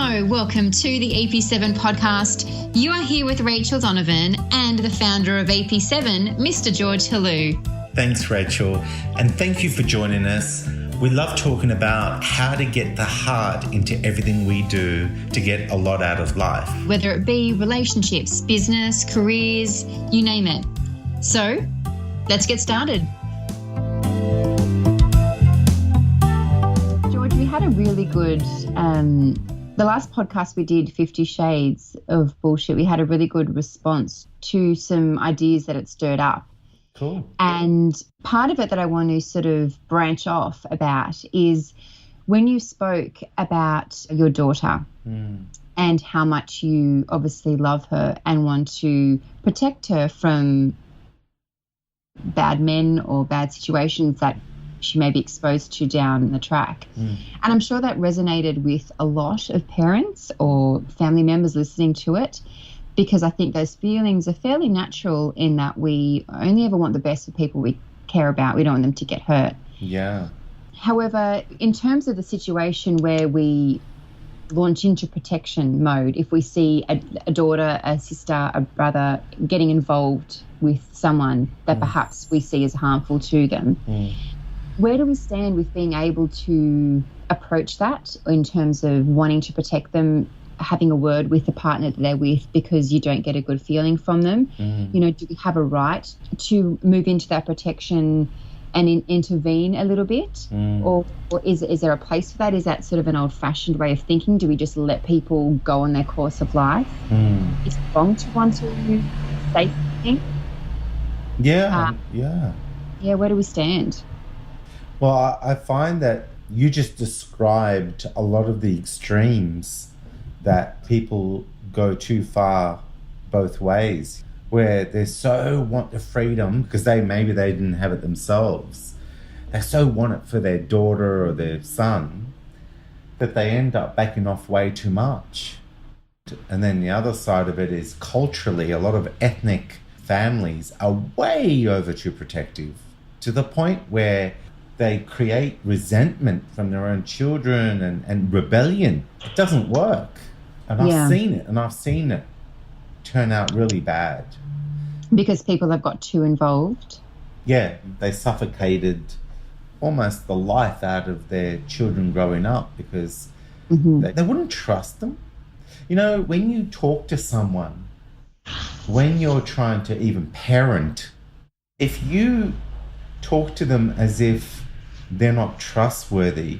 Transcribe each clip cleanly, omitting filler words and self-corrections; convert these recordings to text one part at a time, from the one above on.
Hello, welcome to the EP7 podcast. You are here with Rachel Donovan and the founder of EP7, Mr. George Helou. Thanks, Rachel, and thank you for joining us. We love talking about how to get the heart into everything we do to get a lot out of life. Whether it be relationships, business, careers, you name it. So, let's get started. George, we had a really good, the last podcast we did, 50 Shades of Bullshit, we had a really good response to some ideas that it stirred up. Cool. And part of it that I want to sort of branch off about is when you spoke about your daughter and how much you obviously love her and want to protect her from bad men or bad situations that she may be exposed to down the track. And I'm sure that resonated with a lot of parents or family members listening to it, because I think those feelings are fairly natural in that we only ever want the best for people we care about. We don't want them to get hurt. Yeah. However, in terms of the situation where we launch into protection mode, if we see a daughter, a sister, a brother getting involved with someone that perhaps we see as harmful to them, where do we stand with being able to approach that in terms of wanting to protect them, having a word with the partner that they're with because you don't get a good feeling from them? You know, do we have a right to move into that protection and intervene a little bit? Or is there a place for that? Is that sort of an old-fashioned way of thinking? Do we just let people go on their course of life? Is it wrong to want to say something? Yeah. Yeah, where do we stand? Well, I find that you just described a lot of the extremes that people go too far both ways, where they so want the freedom because maybe they didn't have it themselves. They so want it for their daughter or their son that they end up backing off way too much. And then the other side of it is culturally, a lot of ethnic families are way over too protective to the point where they create resentment from their own children and rebellion. It doesn't work. And I've seen it turn out really bad. Because people have got too involved? Yeah, they suffocated almost the life out of their children growing up because they wouldn't trust them. You know, when you talk to someone, when you're trying to even parent, if you talk to them as if they're not trustworthy,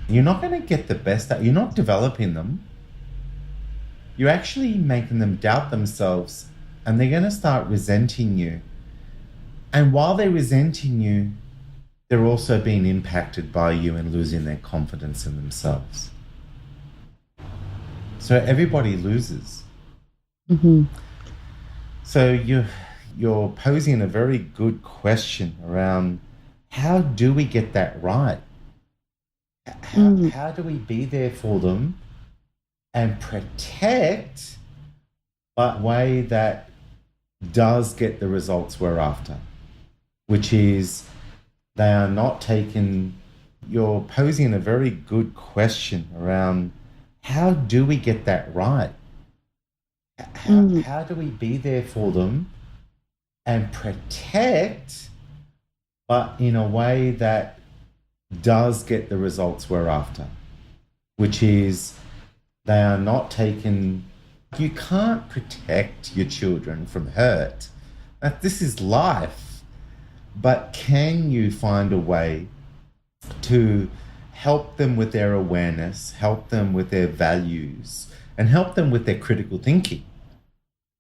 you're not going to get the best out. You're not developing them. You're actually making them doubt themselves, and they're going to start resenting you. And while they're resenting you, they're also being impacted by you and losing their confidence in themselves. So everybody loses. So you're posing a very good question around how do we get that right? How do we be there for them and protect, but in a way that does get the results we're after, which is they are not taking. You're posing a very good question around how do we get that right? How do we be there for them and protect, but in a way that does get the results we're after, which is they are not taking. You can't protect your children from hurt. This is life. But can you find a way to help them with their awareness, help them with their values, and help them with their critical thinking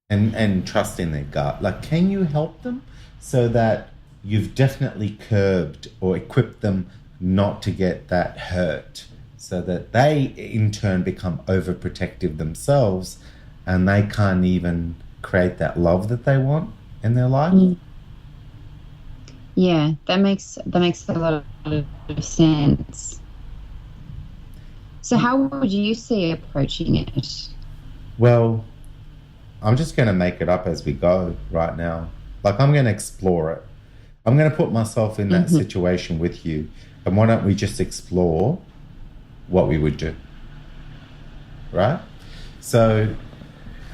and trust in their gut? Like, can you help them so that you've definitely curbed or equipped them not to get that hurt, so that they in turn become overprotective themselves and they can't even create that love that they want in their life? Yeah, that makes a lot of sense. So how would you see approaching it? Well, I'm just going to make it up as we go right now. Like, I'm going to explore it. I'm going to put myself in that situation with you. And why don't we just explore what we would do? right? So,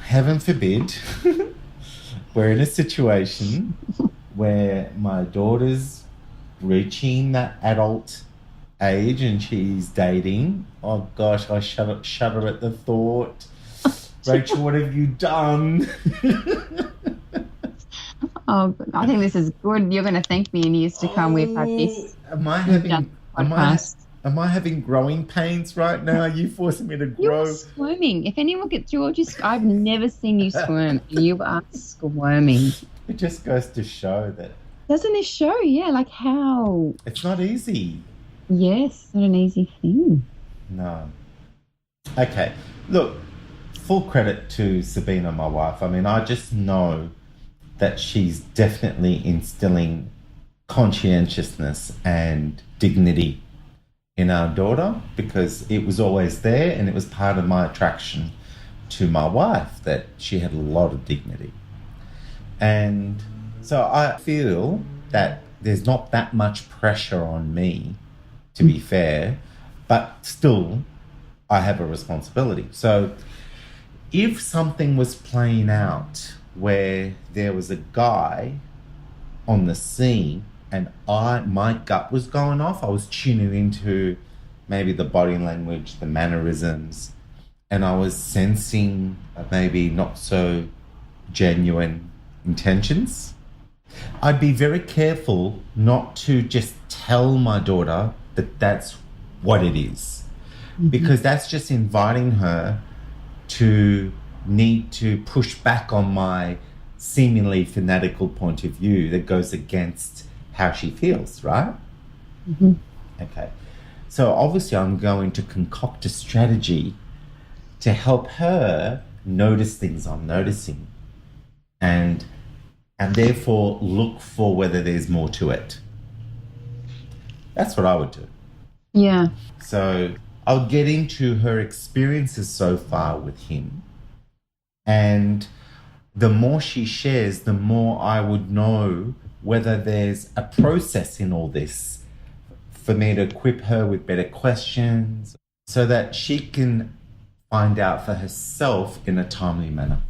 heaven forbid, we're in a situation where my daughter's reaching that adult age and she's dating. Oh gosh, I shudder at the thought. Rachel, what have you done? Oh, I think this is good. You're going to thank me in years to come. We've had this. Am I having growing pains right now? Are you forcing me to grow? You're squirming. If anyone gets George, I've never seen you squirm. You are squirming. It just goes to show that. Doesn't it show? Yeah, like how? It's not easy. Yes, not an easy thing. No. Okay. Look, full credit to Sabina, my wife. I mean, I just know that she's definitely instilling conscientiousness and dignity in our daughter, because it was always there and it was part of my attraction to my wife, that she had a lot of dignity. And so I feel that there's not that much pressure on me, to be fair, but still I have a responsibility. So if something was playing out where there was a guy on the scene and my gut was going off, I was tuning into maybe the body language, the mannerisms, and I was sensing maybe not so genuine intentions, I'd be very careful not to just tell my daughter that that's what it is, because that's just inviting her to need to push back on my seemingly fanatical point of view that goes against how she feels, right? Mm-hmm. Okay. So obviously I'm going to concoct a strategy to help her notice things I'm noticing and therefore look for whether there's more to it. That's what I would do. Yeah. So I'll get into her experiences so far with him, and the more she shares, the more I would know whether there's a process in all this for me to equip her with better questions so that she can find out for herself in a timely manner.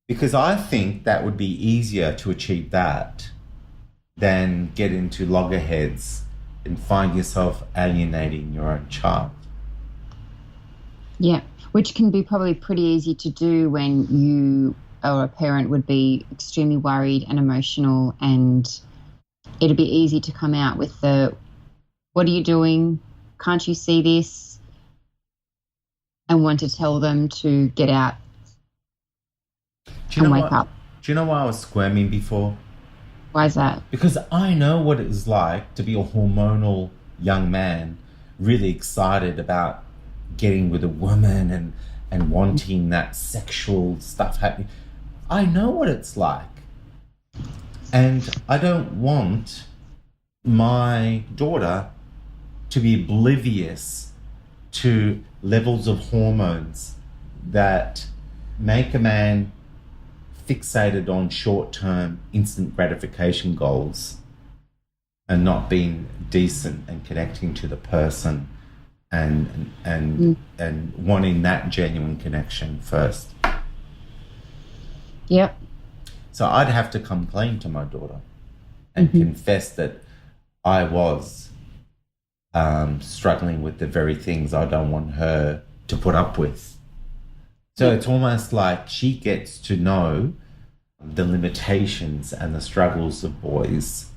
Because I think that would be easier to achieve that than get into loggerheads and find yourself alienating your own child. Yeah, which can be probably pretty easy to do when you or a parent would be extremely worried and emotional, and it'd be easy to come out with the, what are you doing? Can't you see this? And want to tell them to get out and wake up. Do you know why I was squirming before? Why is that? Because I know what it is like to be a hormonal young man, really excited about getting with a woman and wanting that sexual stuff happening. I know what it's like. And I don't want my daughter to be oblivious to levels of hormones that make a man fixated on short-term instant gratification goals and not being decent and connecting to the person and wanting that genuine connection first. Yep. So I'd have to come clean to my daughter and confess that I was struggling with the very things I don't want her to put up with. So it's almost like she gets to know the limitations and the struggles of boys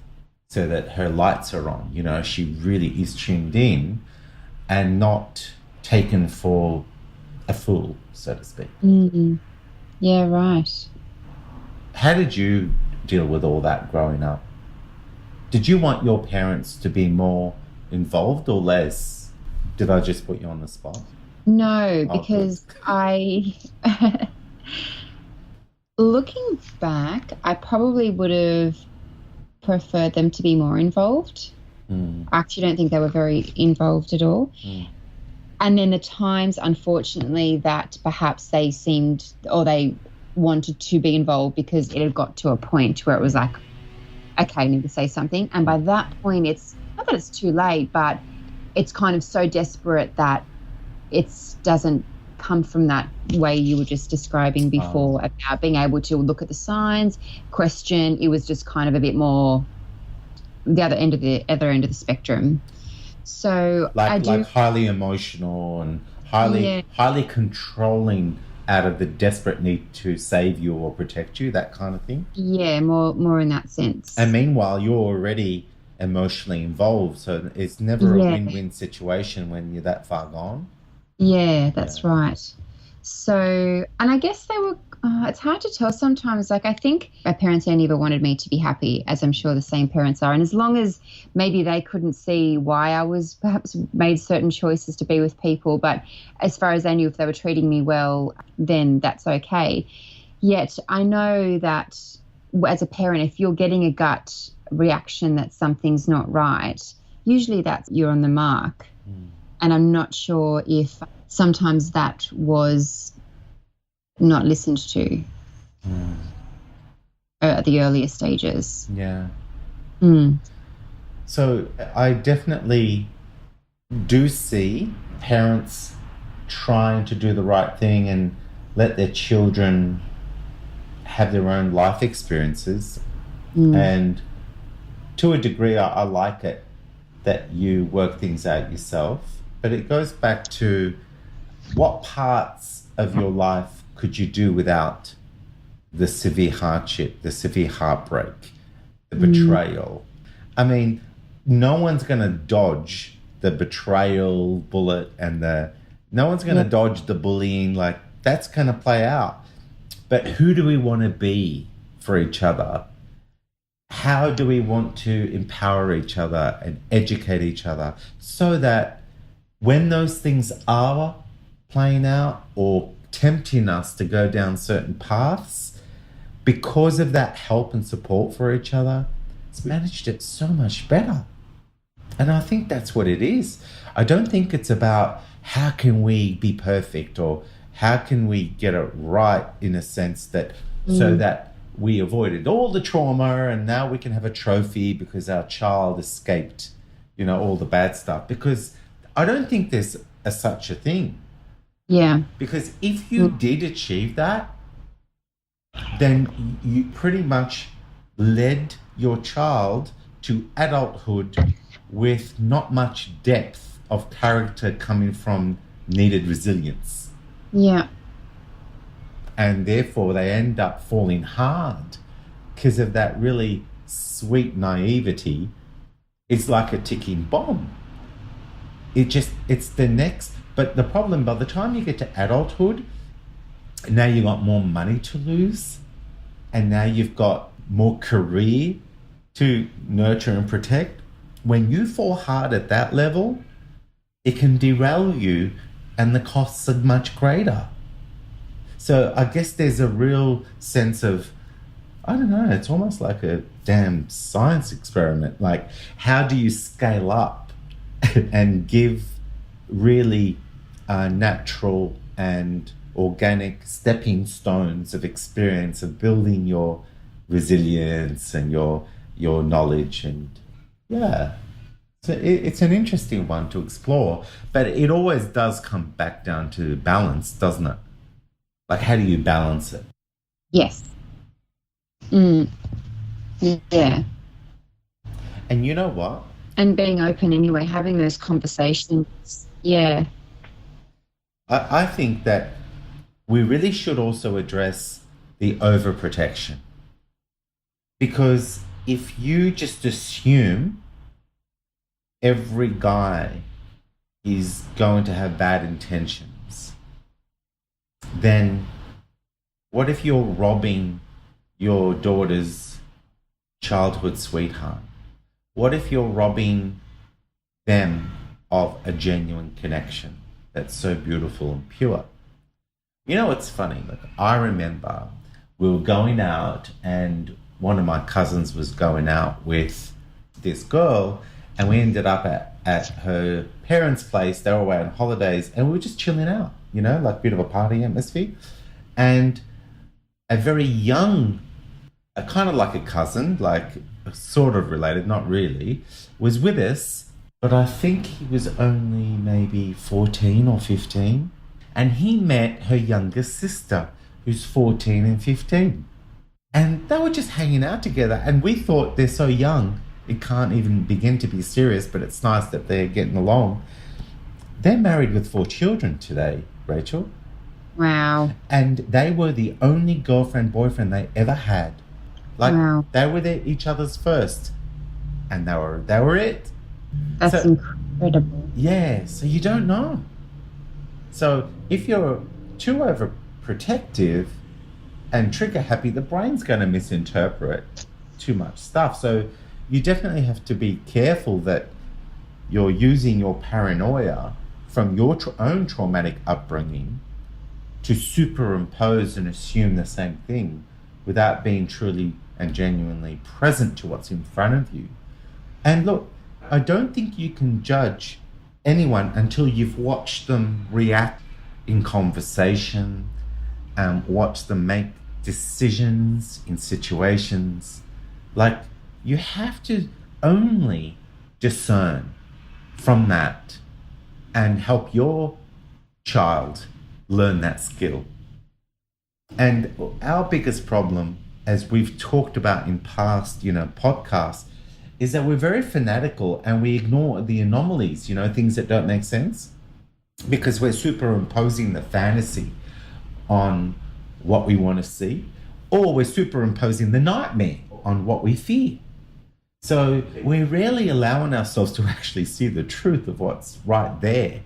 so that her lights are on. You know, she really is tuned in and not taken for a fool, so to speak. Mm-hmm. Yeah, right. How did you deal with all that growing up? Did you want your parents to be more involved or less? Did I just put you on the spot? No, because looking back, I probably would have preferred them to be more involved. I actually don't think they were very involved at all. And then the times, unfortunately, that perhaps they seemed or they wanted to be involved because it had got to a point where it was like, okay, I need to say something. And by that point, it's not that it's too late, but it's kind of so desperate that it doesn't come from that way you were just describing before about being able to look at the signs, question. It was just kind of a bit more the other end of the spectrum. So like highly emotional and highly controlling out of the desperate need to save you or protect you, that kind of thing. Yeah, more in that sense. And meanwhile, you're already emotionally involved, so it's never a win-win situation when you're that far gone. Yeah, that's right. So, and I guess they were, it's hard to tell sometimes. Like, I think my parents only ever wanted me to be happy, as I'm sure the same parents are. And as long as maybe they couldn't see why I was perhaps made certain choices to be with people, but as far as they knew, if they were treating me well, then that's okay. Yet I know that as a parent, if you're getting a gut reaction that something's not right, usually that's you're on the mark. And I'm not sure if sometimes that was not listened to at the earlier stages. Yeah. So I definitely do see parents trying to do the right thing and let their children have their own life experiences. And to a degree, I like it that you work things out yourself. But it goes back to what parts of your life could you do without the severe hardship, the severe heartbreak, the betrayal? I mean, no one's going to dodge the betrayal bullet and no one's going to dodge the bullying. Like, that's going to play out. But who do we want to be for each other? How do we want to empower each other and educate each other so that when those things are playing out or tempting us to go down certain paths, because of that help and support for each other, it's managed it so much better. And I think that's what it is. I don't think it's about how can we be perfect or how can we get it right in a sense that so that we avoided all the trauma and now we can have a trophy because our child escaped, all the bad stuff. Because I don't think there's such a thing. Yeah. Because if you did achieve that, then you pretty much led your child to adulthood with not much depth of character coming from needed resilience. Yeah. And therefore they end up falling hard because of that really sweet naivety. It's like a ticking bomb. It's the next, but the problem, by the time you get to adulthood, now you've got more money to lose, and now you've got more career to nurture and protect. When you fall hard at that level, it can derail you, and the costs are much greater. So I guess there's a real sense of, I don't know, it's almost like a damn science experiment. Like, how do you scale up and give really natural and organic stepping stones of experience of building your resilience and your knowledge? And so it's an interesting one to explore, but it always does come back down to balance, doesn't it? Like, how do you balance it? Yes. Yeah. And you know what? And being open anyway, having those conversations. Yeah. I think that we really should also address the overprotection. Because if you just assume every guy is going to have bad intentions, then what if you're robbing your daughter's childhood sweetheart? What if you're robbing them of a genuine connection that's so beautiful and pure? It's funny. Like, I remember we were going out and one of my cousins was going out with this girl, and we ended up at her parents' place. They were away on holidays and we were just chilling out, like a bit of a party atmosphere. And a very young, kind of like a cousin, like sort of related, not really, was with us. but I think he was only maybe 14 or 15. And he met her younger sister, who's 14 and 15. And they were just hanging out together. And we thought they're so young, it can't even begin to be serious, but it's nice that they're getting along. They're married with 4 children today, Rachel. Wow. And they were the only girlfriend, boyfriend they ever had. Like, Wow. they were each other's first. And they were it. That's So- incredible. Yeah, so you don't know. So if you're too overprotective and trigger happy, the brain's going to misinterpret too much stuff. So you definitely have to be careful that you're using your paranoia from your own traumatic upbringing to superimpose and assume the same thing without being truly and genuinely present to what's in front of you. And look, I don't think you can judge anyone until you've watched them react in conversation, watch them make decisions in situations. Like, you have to only discern from that and help your child learn that skill. And our biggest problem, as we've talked about in past, podcasts, is that we're very fanatical and we ignore the anomalies, things that don't make sense, because we're superimposing the fantasy on what we want to see, or we're superimposing the nightmare on what we fear. So we're rarely allowing ourselves to actually see the truth of what's right there,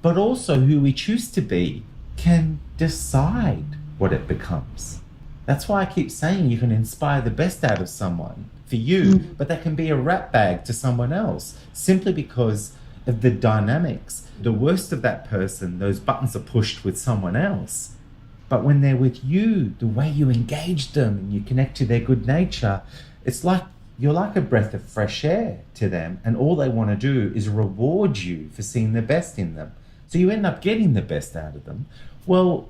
but also who we choose to be can decide what it becomes. That's why I keep saying you can inspire the best out of someone for you, but that can be a rat bag to someone else simply because of the dynamics. The worst of that person, those buttons are pushed with someone else. But when they're with you, the way you engage them and you connect to their good nature, it's like you're like a breath of fresh air to them, and all they want to do is reward you for seeing the best in them. So you end up getting the best out of them. Well,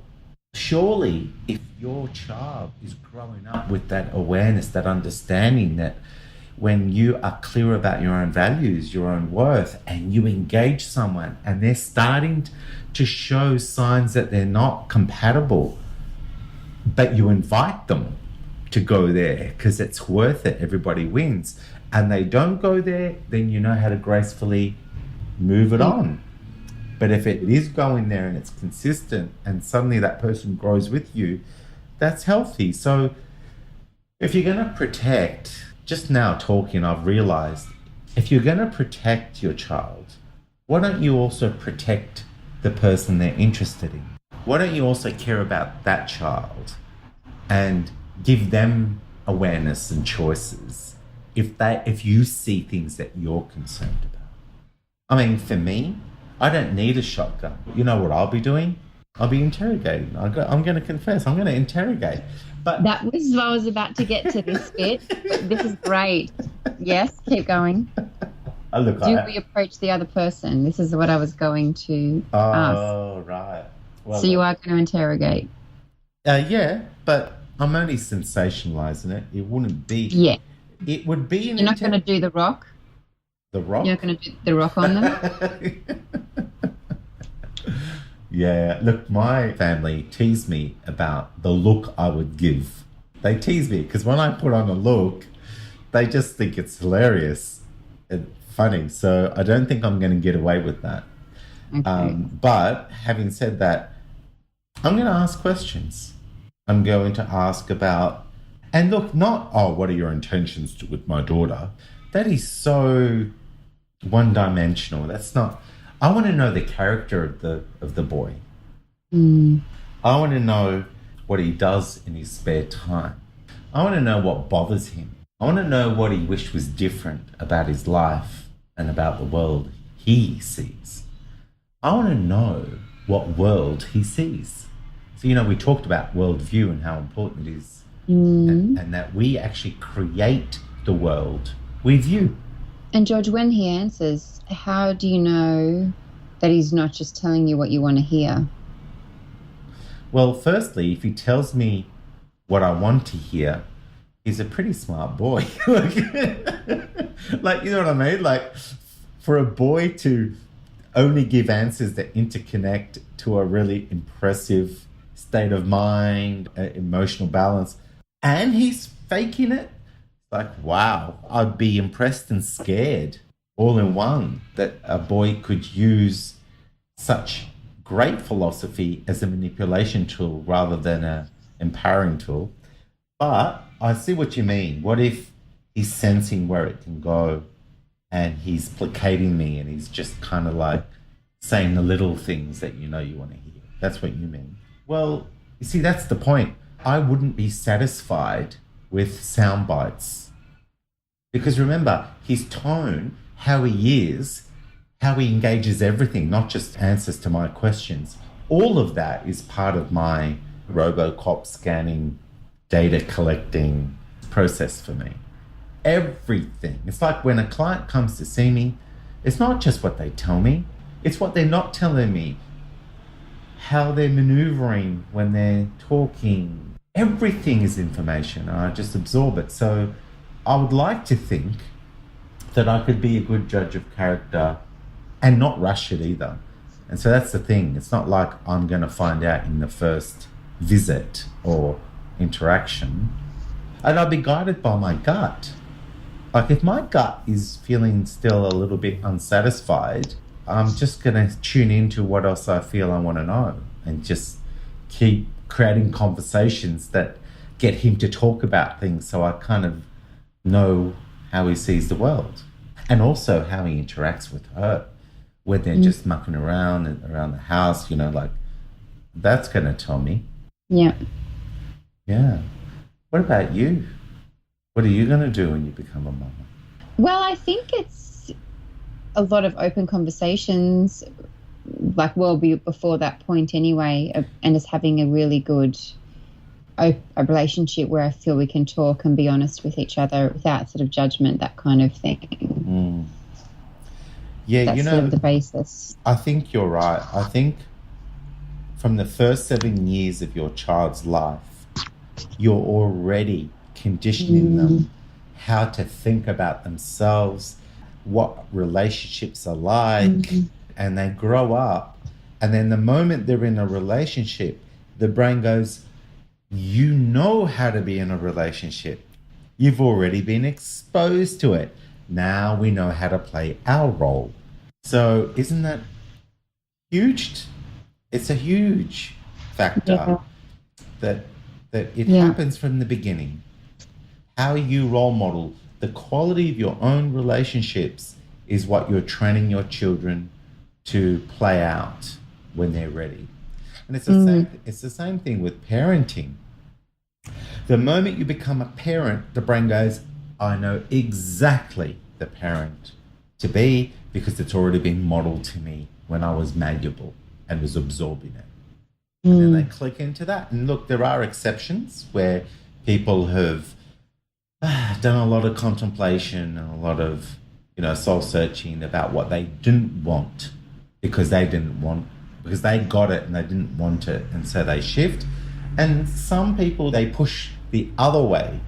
surely if your child is growing up with that awareness, that understanding that when you are clear about your own values, your own worth, and you engage someone and they're starting to show signs that they're not compatible, but you invite them to go there because it's worth it, everybody wins, and they don't go there, then you know how to gracefully move it on. But if it is going there and it's consistent and suddenly that person grows with you, that's healthy. So if you're going to protect, just now talking, I've realized, if you're going to protect your child, why don't you also protect the person they're interested in? Why don't you also care about that child and give them awareness and choices if you see things that you're concerned about? I mean, for me, I don't need a shotgun. You know what I'll be doing? I'll be interrogating. I'm going to confess. I'm going to interrogate. But That was I was about to get to this bit. This is great. Yes, keep going. Do we approach the other person? This is what I was going to ask. Oh, right. Well, So you are going to interrogate? yeah, but I'm only sensationalizing it. It wouldn't be. Yeah. It would be an You're not going to do the rock? The rock? You're not going to do the rock on them? Yeah, look, my family teased me about the look I would give. They tease me because when I put on a look, they just think it's hilarious and funny. So I don't think I'm going to get away with that. Okay. But having said that, I'm going to ask questions. I'm going to ask about, and look, not, oh, what are your intentions with my daughter? That is so one-dimensional. That's not. I want to know the character of the boy. I want to know what he does in his spare time. I want to know what bothers him. I want to know what he wished was different about his life and about the world he sees. I want to know what world he sees. So, we talked about worldview and how important it is, and that we actually create the world we view. And George, when he answers, how do you know that he's not just telling you what you want to hear? Well, firstly, if he tells me what I want to hear, he's a pretty smart boy. Like, you know what I mean? Like, for a boy to only give answers that interconnect to a really impressive state of mind, emotional balance, and he's faking it. Like, wow, I'd be impressed and scared all in one that a boy could use such great philosophy as a manipulation tool rather than a empowering tool. But I see what you mean. What if he's sensing where it can go and he's placating me and he's just kind of like saying the little things that you know you want to hear? That's what you mean. Well, you see, that's the point. I wouldn't be satisfied with sound bites. Because remember, his tone, how he is, how he engages everything, not just answers to my questions, all of that is part of my RoboCop scanning, data collecting process for me. Everything. It's like when a client comes to see me, it's not just what they tell me, it's what they're not telling me, how they're maneuvering when they're talking. Everything is information, and I just absorb it. So I would like to think that I could be a good judge of character and not rush it either. And so that's the thing. It's not like I'm going to find out in the first visit or interaction. And I'll be guided by my gut. Like if my gut is feeling still a little bit unsatisfied, I'm just going to tune into what else I feel I want to know and just keep creating conversations that get him to talk about things so I kind of know how he sees the world and also how he interacts with her when they're just mucking around and around the house, you know, like that's going to tell me. Yeah. Yeah. What about you? What are you going to do when you become a mama? Well, I think it's a lot of open conversations, like before that point anyway, and just having a really good a relationship where I feel we can talk and be honest with each other without sort of judgment, that kind of thing. Yeah, that's sort of the basis. I think you're right. I think from the first 7 years of your child's life, you're already conditioning them how to think about themselves, what relationships are like, and they grow up. And then the moment they're in a relationship, the brain goes, you know how to be in a relationship. You've already been exposed to it. Now we know how to play our role. So isn't that huge? It's a huge factor that it happens from the beginning. How you role model, the quality of your own relationships is what you're training your children to play out when they're ready. And it's the same thing with parenting. The moment you become a parent, the brain goes, I know exactly the parent to be because it's already been modeled to me when I was malleable and was absorbing it. And then they click into that. And look, there are exceptions where people have done a lot of contemplation and a lot of, soul searching about what they didn't want because they got it and they didn't want it. And so they shift. And some people, they push the other way.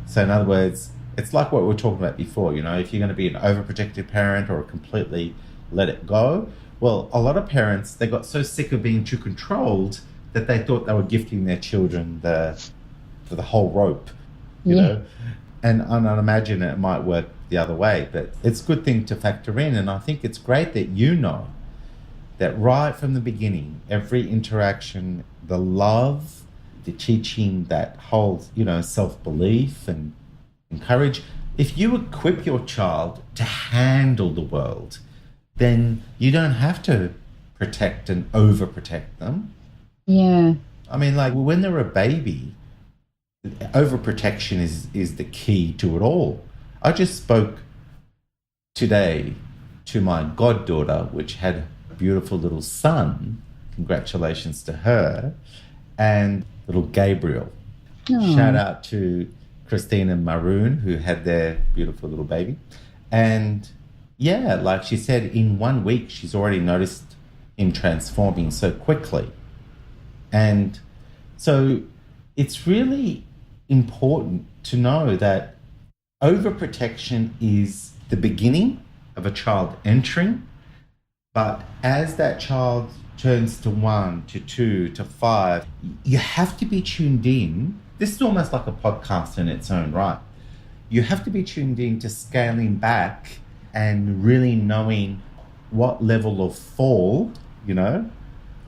So in other words, it's like what we were talking about before, if you're going to be an overprotective parent or completely let it go. Well, a lot of parents, they got so sick of being too controlled that they thought they were gifting their children the whole rope, you know. And I imagine it might work the other way, but it's a good thing to factor in. And I think it's great that you know that right from the beginning, every interaction, the love, the teaching, that whole, self-belief and encourage. If you equip your child to handle the world, then you don't have to protect and overprotect them. Yeah. I mean, like when they're a baby, overprotection is the key to it all. I just spoke today to my goddaughter, which had a beautiful little son. Congratulations to her. And little Gabriel. Oh. Shout out to Christine and Maroon, who had their beautiful little baby. And yeah, like she said, in 1 week, she's already noticed him transforming so quickly. And so it's really important to know that overprotection is the beginning of a child entering, but as that child turns to 1, to 2, to 5, you have to be tuned in. This is almost like a podcast in its own right. You have to be tuned in to scaling back and really knowing what level of fall,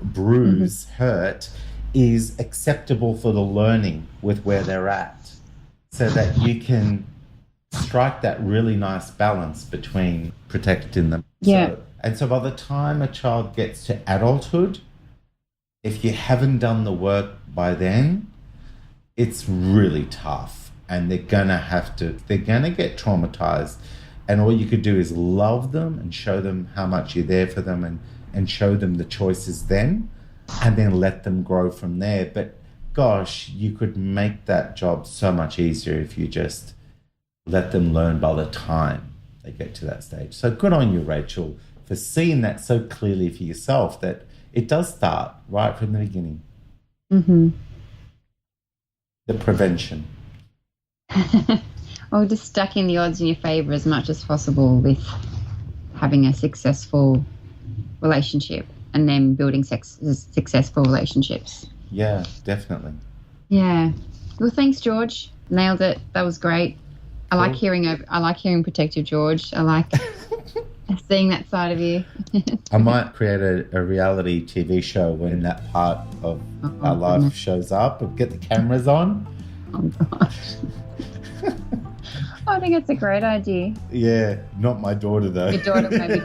bruise, hurt, is acceptable for the learning with where they're at, so that you can strike that really nice balance between protecting them. Yeah. So by the time a child gets to adulthood, if you haven't done the work by then, it's really tough, and they're going to get traumatized. And all you could do is love them and show them how much you're there for them, and show them the choices then, and then let them grow from there. But gosh, you could make that job so much easier if you just let them learn by the time they get to that stage. So good on you, Rachel, for seeing that so clearly for yourself, that it does start right from the beginning. Mm-hmm. The prevention. Or just stacking the odds in your favour as much as possible with having a successful relationship, and then building successful relationships. Yeah, definitely. Yeah. Well, thanks, George. Nailed it. That was great. I like hearing Protective George. I like seeing that side of you. I might create a reality TV show when that part of our life shows up, and get the cameras on. Oh, gosh. I think it's a great idea. Yeah, not my daughter, though. Your daughter, maybe.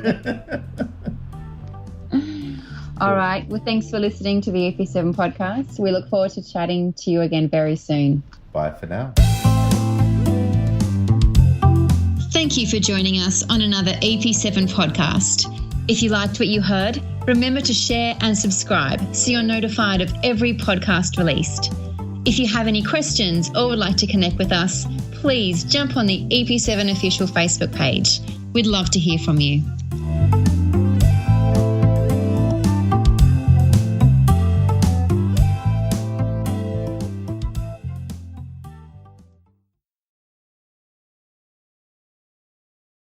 All right. Well, thanks for listening to the EP7 podcast. We look forward to chatting to you again very soon. Bye for now. Thank you for joining us on another EP7 podcast. If you liked what you heard, remember to share and subscribe so you're notified of every podcast released. If you have any questions or would like to connect with us, please jump on the EP7 official Facebook page. We'd love to hear from you.